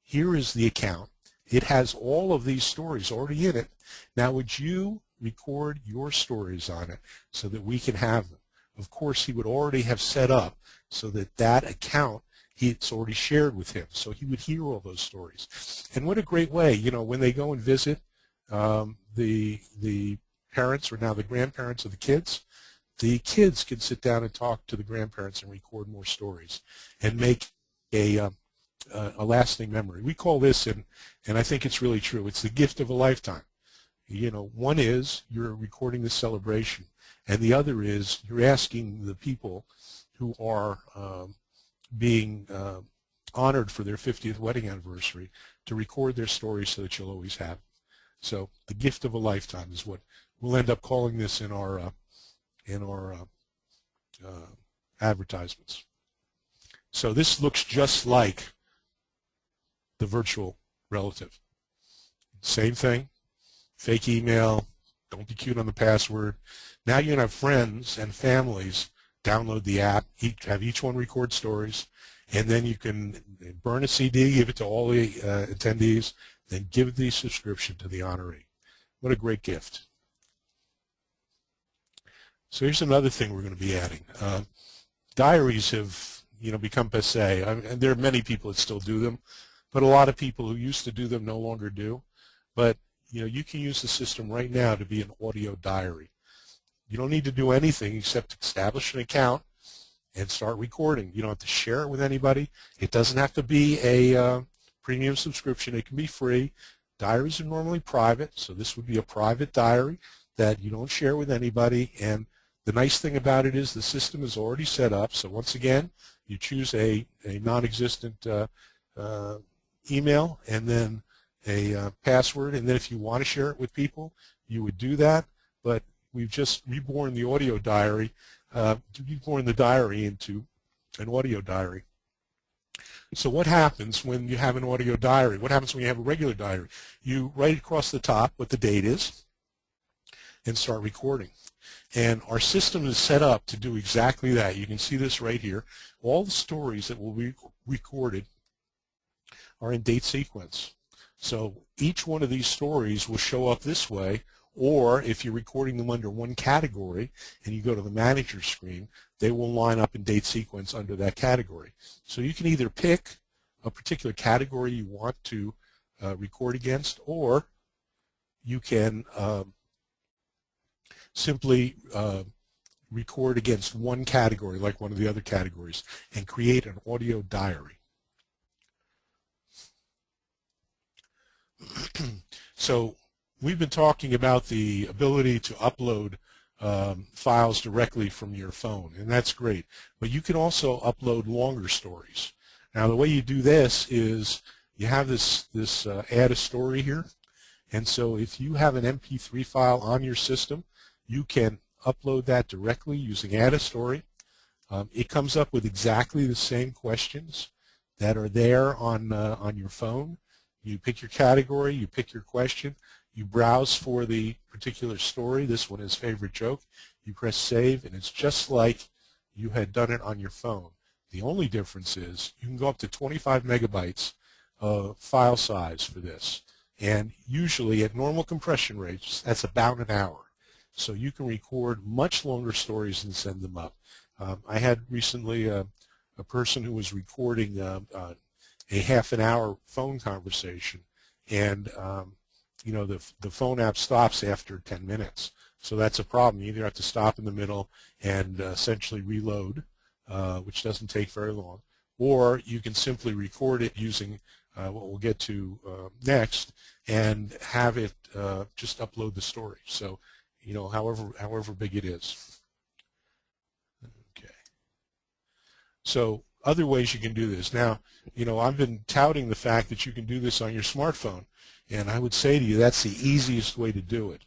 Speaker 3: here is the account. It has all of these stories already in it. Now, would you record your stories on it so that we can have them? Of course, he would already have set up so that that account, it's already shared with him, so he would hear all those stories. And what a great way, you know, when they go and visit the parents, or now the grandparents of the kids can sit down and talk to the grandparents and record more stories and make a lasting memory. We call this, and I think it's really true, it's the gift of a lifetime. You know, one is you're recording the celebration, and the other is you're asking the people who are being honored for their 50th wedding anniversary to record their stories so that you'll always have them. So the gift of a lifetime is what we'll end up calling this in our advertisements. So this looks just like the virtual relative. Same thing, fake email, don't be cute on the password. Now you're going to have friends and families download the app, have each one record stories, and then you can burn a CD, give it to all the attendees, then give the subscription to the honoree. What a great gift. So here's another thing we're going to be adding. Diaries have, you know, become passé. And there are many people that still do them, but a lot of people who used to do them no longer do. But you know, you can use the system right now to be an audio diary. You don't need to do anything except establish an account and start recording. You don't have to share it with anybody. It doesn't have to be a premium subscription. It can be free. Diaries are normally private, so this would be a private diary that you don't share with anybody. And the nice thing about it is the system is already set up. So once again, you choose a non-existent email and then a password, and then if you want to share it with people, you would do that. But we've just reborn the audio diary, reborn the diary into an audio diary. So what happens when you have an audio diary? What happens when you have a regular diary? You write across the top what the date is and start recording. And our system is set up to do exactly that. You can see this right here. All the stories that will be recorded are in date sequence. So each one of these stories will show up this way, or if you're recording them under one category and you go to the manager screen, they will line up in date sequence under that category. So you can either pick a particular category you want to record against, or you can simply record against one category, like one of the other categories, and create an audio diary. So we've been talking about the ability to upload files directly from your phone, and that's great. But you can also upload longer stories. Now, the way you do this is you have this add a story here, and so if you have an MP3 file on your system, you can upload that directly using add a story. It comes up with exactly the same questions that are there on your phone. You pick your category, you pick your question, you browse for the particular story. This one is favorite joke. You press save, and it's just like you had done it on your phone. The only difference is you can go up to 25 megabytes of file size for this. And usually at normal compression rates, that's about an hour. So you can record much longer stories and send them up. I had recently a person who was recording a half an hour phone conversation, and you know, the phone app stops after 10 minutes. So that's a problem. You either have to stop in the middle and essentially reload, which doesn't take very long, or you can simply record it using what we'll get to next, and have it just upload the story. So, you know, however big it is. Okay. So other ways you can do this. Now, you know, I've been touting the fact that you can do this on your smartphone, and I would say to you that's the easiest way to do it.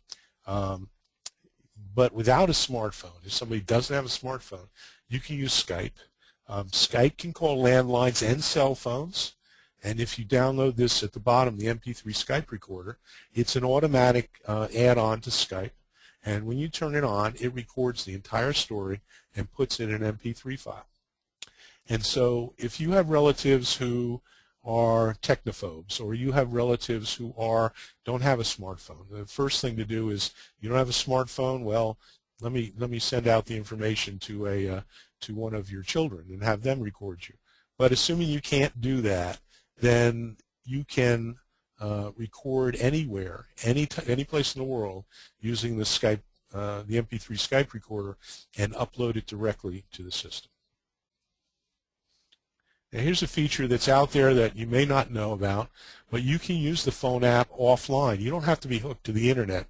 Speaker 3: But without a smartphone, if somebody doesn't have a smartphone, you can use Skype. Skype can call landlines and cell phones, and if you download this at the bottom, the MP3 Skype recorder, it's an automatic add-on to Skype, and when you turn it on, it records the entire story and puts it in an MP3 file. And so if you have relatives who are technophobes, or you have relatives who don't have a smartphone, the first thing to do is, you don't have a smartphone, well, let me send out the information to one of your children and have them record you. But assuming you can't do that, then you can record anywhere, any place in the world, using the Skype, the MP3 Skype recorder, and upload it directly to the system. Now, here's a feature that's out there that you may not know about, but you can use the phone app offline. You don't have to be hooked to the internet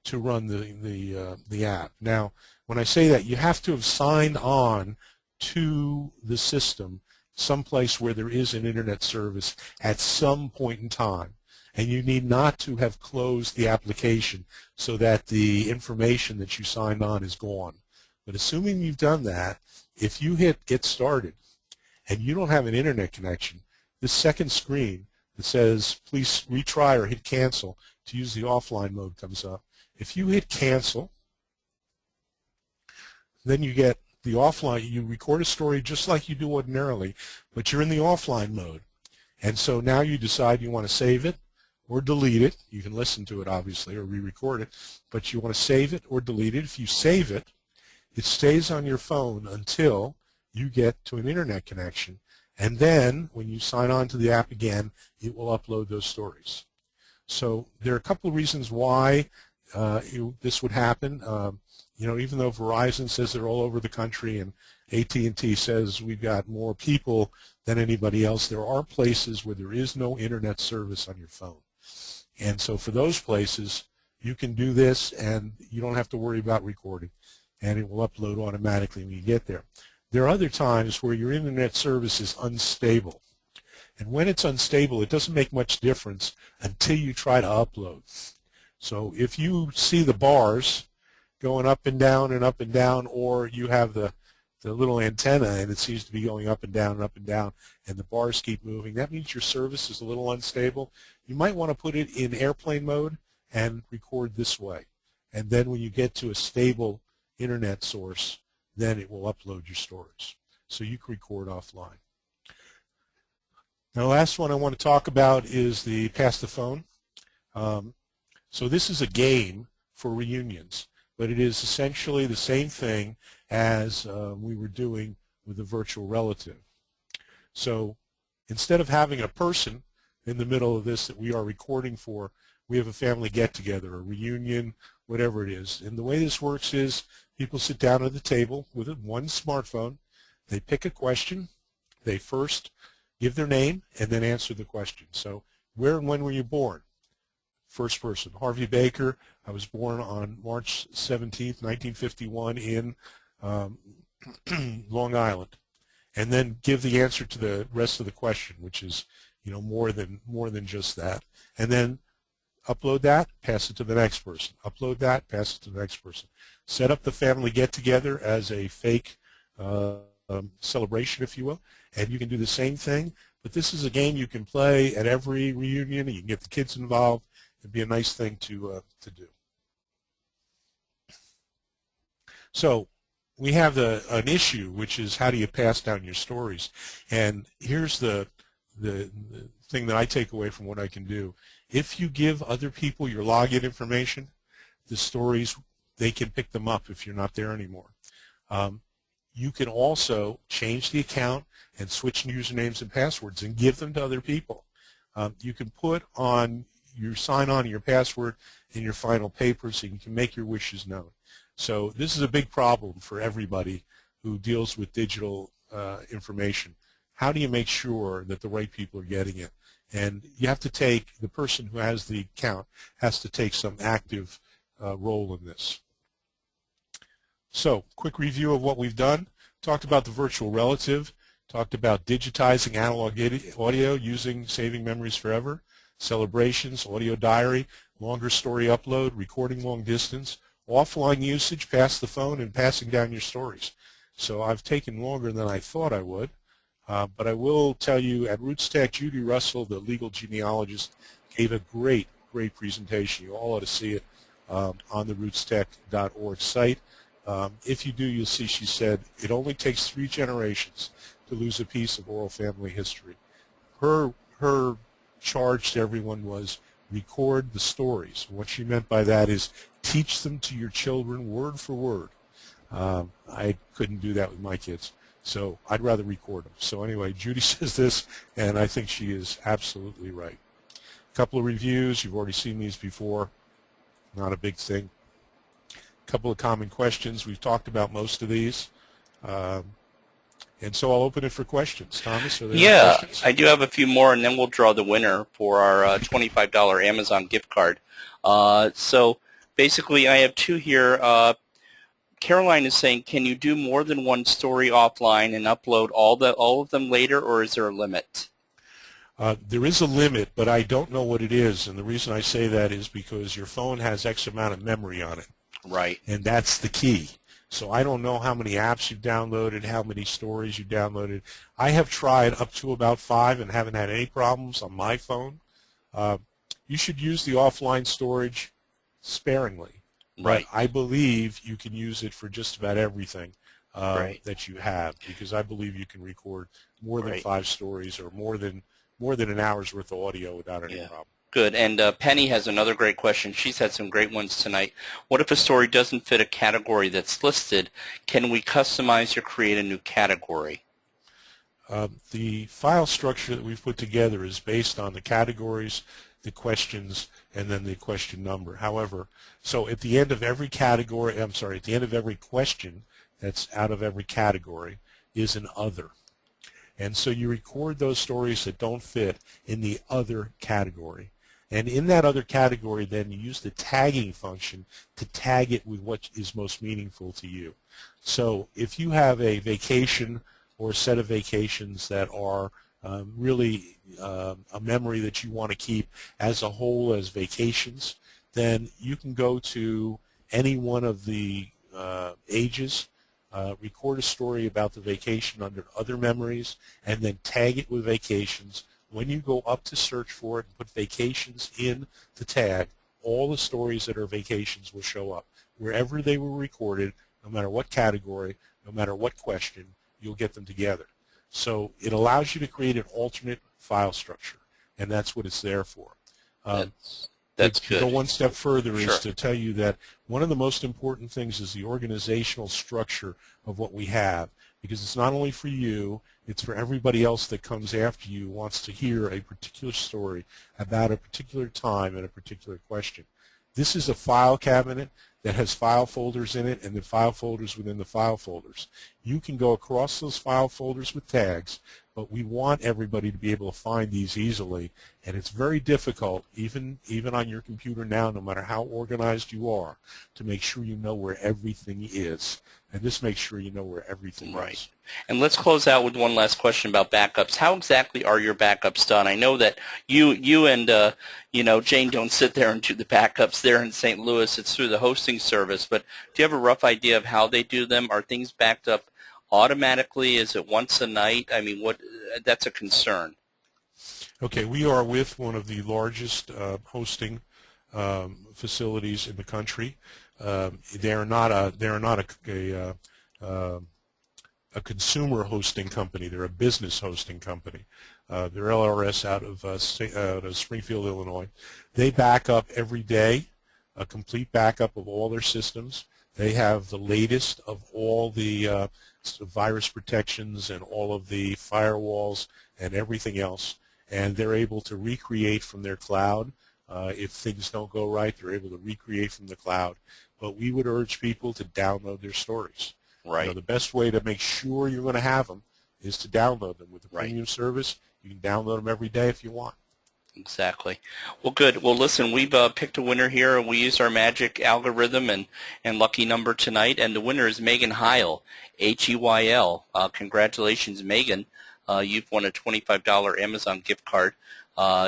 Speaker 3: to run the app. Now, when I say that, you have to have signed on to the system someplace where there is an internet service at some point in time. And you need not to have closed the application so that the information that you signed on is gone. But assuming you've done that, if you hit Get Started and you don't have an internet connection, this second screen that says please retry or hit cancel to use the offline mode comes up. If you hit cancel, then you get the offline, you record a story just like you do ordinarily, but you're in the offline mode. And so now you decide you want to save it or delete it. You can listen to it, obviously, or re-record it, but you want to save it or delete it. If you save it, it stays on your phone until you get to an internet connection, and then when you sign on to the app again, it will upload those stories. So there are a couple of reasons why this would happen. You know, even though Verizon says they're all over the country and AT&T says we've got more people than anybody else, there are places where there is no internet service on your phone. And so for those places, you can do this and you don't have to worry about recording, and it will upload automatically when you get there. There are other times where your internet service is unstable. And when it's unstable, it doesn't make much difference until you try to upload. So if you see the bars going up and down, or you have the little antenna and it seems to be going up and down, and the bars keep moving, that means your service is a little unstable. You might want to put it in airplane mode and record this way. And then when you get to a stable internet source, then it will upload your stories. So you can record offline. Now, the last one I want to talk about is the Pass the Phone. So this is a game for reunions, but it is essentially the same thing as we were doing with a virtual relative. So instead of having a person in the middle of this that we are recording for, we have a family get-together, a reunion, whatever it is. And the way this works is people sit down at the table with one smartphone, they pick a question, they first give their name, and then answer the question. So where and when were you born? first person. Harvey Baker, I was born on March 17th, 1951 in um, Long Island. And then give the answer to the rest of the question, which is, more than just that. And then upload that, pass it to the next person. Upload that, pass it to the next person. Set up the family get-together as a fake celebration, if you will, and you can do the same thing. But this is a game you can play at every reunion. You can get the kids involved. It'd be a nice thing to do. So we have an issue, which is how do you pass down your stories? And here's the thing that I take away from what I can do. If you give other people your login information, the stories, they can pick them up if you're not there anymore. You can also change the account and switch usernames and passwords and give them to other people. You can put on your sign-on, your password, in your final paper so you can make your wishes known. So this is a big problem for everybody who deals with digital information. How do you make sure that the right people are getting it? And you have to take, the person who has the account has to take some active role in this. So, quick review of what we've done. Talked about the virtual relative, talked about digitizing analog audio using Saving Memories Forever, celebrations, audio diary, longer story upload, recording long distance, offline usage, pass the phone, and passing down your stories. So I've taken longer than I thought I would, but I will tell you at RootsTech, Judy Russell, the legal genealogist, gave a great presentation. You all ought to see it on the rootstech.org site. If you do, you'll see she said it only takes 3 generations to lose a piece of oral family history. Her charge to everyone was record the stories. What she meant by that is teach them to your children word for word. I couldn't do that with my kids, so I'd rather record them. So anyway, Judy says this, and I think she is absolutely right. A couple of reviews. You've already seen these before. Not a big thing. A couple of common questions. We've talked about most of these. And so I'll open it for questions. Thomas, are there any questions?
Speaker 2: I do have a few more, and then we'll draw the winner for our $25 Amazon gift card. So basically, I have 2 here. Caroline is saying, can you do more than one story offline and upload all of them later, or is there a limit?
Speaker 3: There is a limit, but I don't know what it is, and the reason I say that is because your phone has X amount of memory on it.
Speaker 2: Right.
Speaker 3: And that's the key. So I don't know how many apps you've downloaded, how many stories you downloaded. I have tried up to about 5 and haven't had any problems on my phone. You should use the offline storage sparingly.
Speaker 2: Right.
Speaker 3: But I believe you can use it for just about everything
Speaker 2: Right.
Speaker 3: that you have, because I believe you can record more than
Speaker 2: Right.
Speaker 3: 5 stories or more than an hour's worth of audio without any problem.
Speaker 2: Good. And Penny has another great question. She's had some great ones tonight. What if a story doesn't fit a category that's listed? Can we customize or create a new category?
Speaker 3: The file structure that we've put together is based on the categories, the questions, and then the question number. However, so at the end of every category, at the end of every question that's out of every category is an other. And so you record those stories that don't fit in the other category. And in that other category, then you use the tagging function to tag it with what is most meaningful to you. So if you have a vacation or a set of vacations that are really a memory that you want to keep as a whole as vacations, then you can go to any one of the ages, record a story about the vacation under other memories, and then tag it with vacations. When you go up to search for it and put vacations in the tag, all the stories that are vacations will show up. Wherever they were recorded, no matter what category, no matter what question, you'll get them together. So it allows you to create an alternate file structure, and that's what it's there for.
Speaker 2: That's
Speaker 3: to
Speaker 2: good.
Speaker 3: go one step further
Speaker 2: Sure.
Speaker 3: is to tell you that one of the most important things is the organizational structure of what we have, because it's not only for you, it's for everybody else that comes after you who wants to hear a particular story about a particular time and a particular question. This is a file cabinet. that has file folders in it and the file folders within the file folders. You can go across those file folders with tags, but we want everybody to be able to find these easily, and it's very difficult, even on your computer now, no matter how organized you are, to make sure you know where everything is. And this makes sure you know where everything
Speaker 2: Right.
Speaker 3: is.
Speaker 2: And let's close out with one last question about backups. How exactly are your backups done? I know that you and Jane don't sit there and do the backups there in St. Louis. It's through the hosting service. But do you have a rough idea of how they do them? Are things backed up automatically? Is it once a night? I mean, that's a concern.
Speaker 3: Okay, we are with one of the largest hosting facilities in the country. They are not a consumer hosting company. They're a business hosting company. They're LRS out of Springfield, Illinois. They back up every day, a complete backup of all their systems. They have the latest of all the virus protections and all of the firewalls and everything else, and they're able to recreate from their cloud. If things don't go right, they're able to recreate from the cloud. But we would urge people to download their stories.
Speaker 2: Right.
Speaker 3: The best way to make sure you're going to have them is to download them. With the premium service, you can download them every day if you want.
Speaker 2: Exactly. Well, good. Well, listen, we've picked a winner here, and we used our magic algorithm and lucky number tonight, and the winner is Megan Heil, H-E-Y-L. Congratulations, Megan. You've won a $25 Amazon gift card.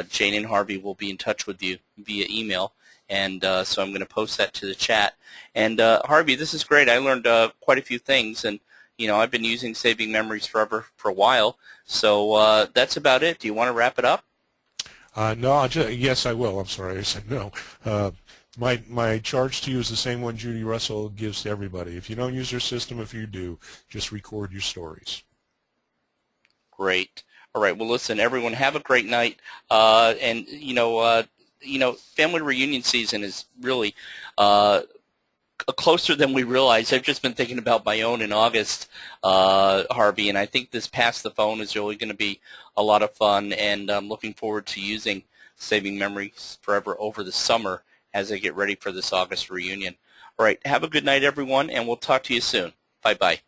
Speaker 2: Jane and Harvey will be in touch with you via email, and so I'm going to post that to the chat. And Harvey, this is great. I learned quite a few things, and I've been using Saving Memories forever for a while. So that's about it. Do you want to wrap it up?
Speaker 3: No, yes, I will. I'm sorry, I said no. My charge to you is the same one Judy Russell gives to everybody. If you don't use your system, if you do, just record your stories.
Speaker 2: Great. All right. Well, listen, everyone, have a great night. And family reunion season is really closer than we realize. I've just been thinking about my own in August, Harvey, and I think this Pass the Phone is really going to be a lot of fun, and I'm looking forward to using Saving Memories Forever over the summer as I get ready for this August reunion. All right. Have a good night, everyone, and we'll talk to you soon. Bye-bye.